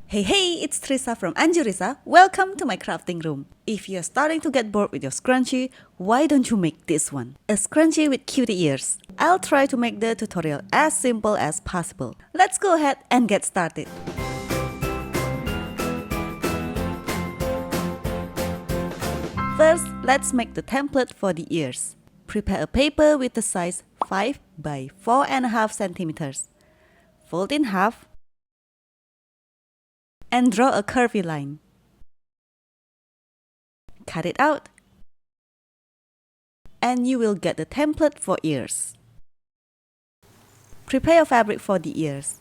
Hey, it's Trisa from Anjurisa. Welcome to my crafting room. If you're starting to get bored with your scrunchie, why don't you make this one? A scrunchie with cutie ears. I'll try to make the tutorial as simple as possible. Let's go ahead and get started. First, let's make the template for the ears. Prepare a paper with the size 5 by 4.5 centimeters. Fold in half and draw a curvy line. Cut it out and you will get the template for ears. Prepare a fabric for the ears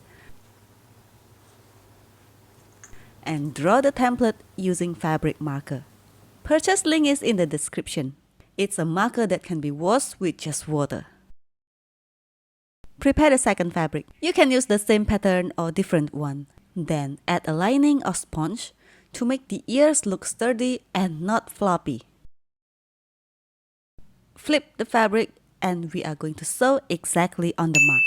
and draw the template using fabric marker. Purchase link is in the description. It's a marker that can be washed with just water. Prepare the second fabric. You can use the same pattern or different one. Then add a lining or sponge to make the ears look sturdy and not floppy. Flip the fabric and we are going to sew exactly on the mark.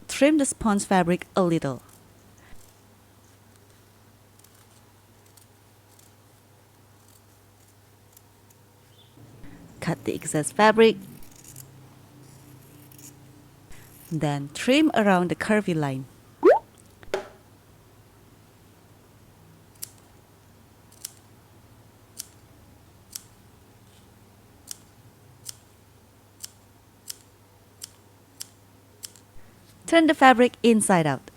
Trim the sponge fabric a little. Cut the excess fabric. Then trim around the curvy line. Turn the fabric inside out.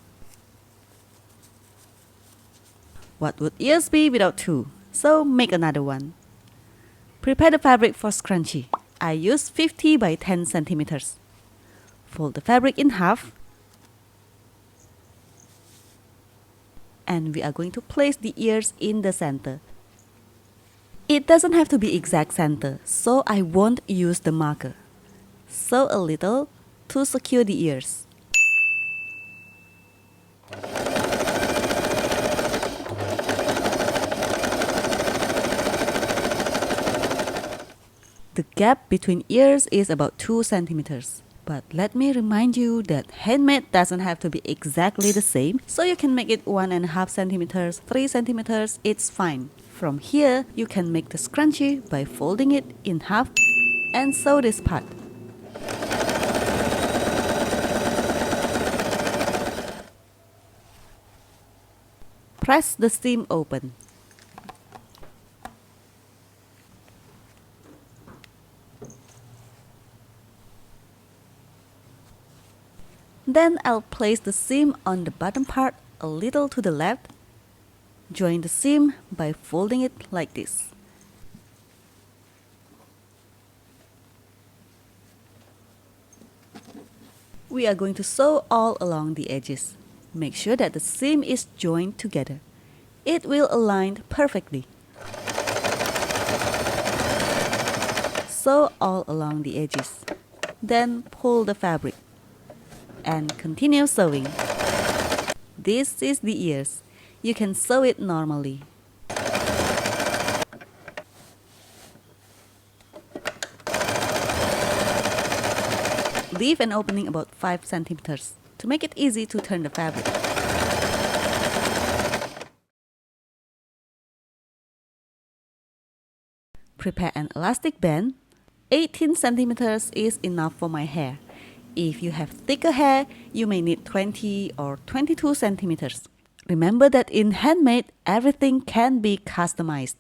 What would ears be without two? So make another one. Prepare the fabric for scrunchie. I use 50 by 10 centimeters. Fold the fabric in half. And we are going to place the ears in the center. It doesn't have to be exact center, so I won't use the marker. Sew a little to secure the ears. The gap between ears is about 2 centimeters. But let me remind you that handmade doesn't have to be exactly the same, so you can make it 1.5 centimeters, 3 centimeters, it's fine. From here, you can make the scrunchie by folding it in half and sew this part. Press the seam open. Then I'll place the seam on the bottom part a little to the left. Join the seam by folding it like this. We are going to sew all along the edges. Make sure that the seam is joined together. It will align perfectly. Sew all along the edges. Then pull the fabric and continue sewing. This is the ears. You can sew it normally. Leave an opening about 5 centimeters to make it easy to turn the fabric. Prepare an elastic band. 18 centimeters is enough for my hair. If you have thicker hair, you may need 20 or 22 centimeters. Remember that in handmade, everything can be customized.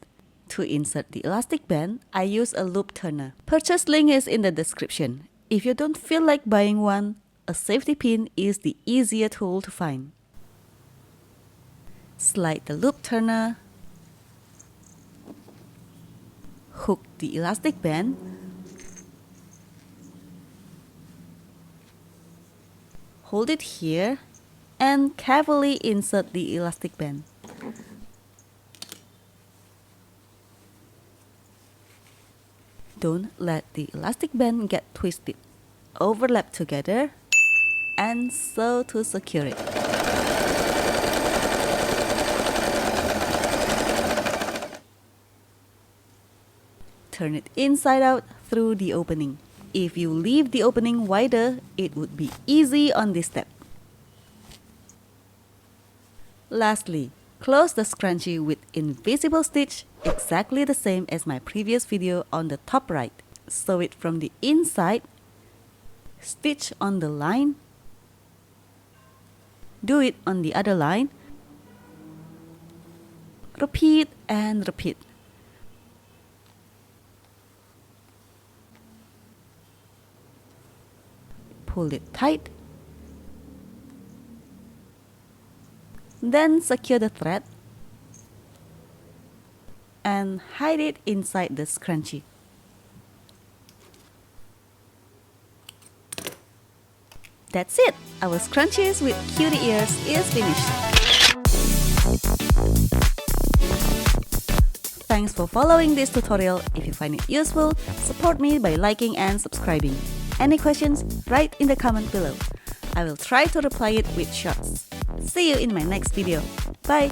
To insert the elastic band, I use a loop turner. Purchase link is in the description. If you don't feel like buying one, a safety pin is the easier tool to find. Slide the loop turner. Hook the elastic band. Hold it here and carefully insert the elastic band. Don't let the elastic band get twisted. Overlap together and sew to secure it. turn it inside out through the opening. If you leave the opening wider, it would be easy on this step. Lastly, close the scrunchie with invisible stitch, exactly the same as my previous video on the top right. Sew it from the inside, stitch on the line, do it on the other line, repeat and repeat. Pull it tight. Then secure the thread and hide it inside the scrunchie. That's it! Our scrunchies with cutie ears is finished. Thanks for following this tutorial. If you find it useful, support me by liking and subscribing. Any questions? Write in the comment below. I will try to reply it with shots. See you in my next video. Bye!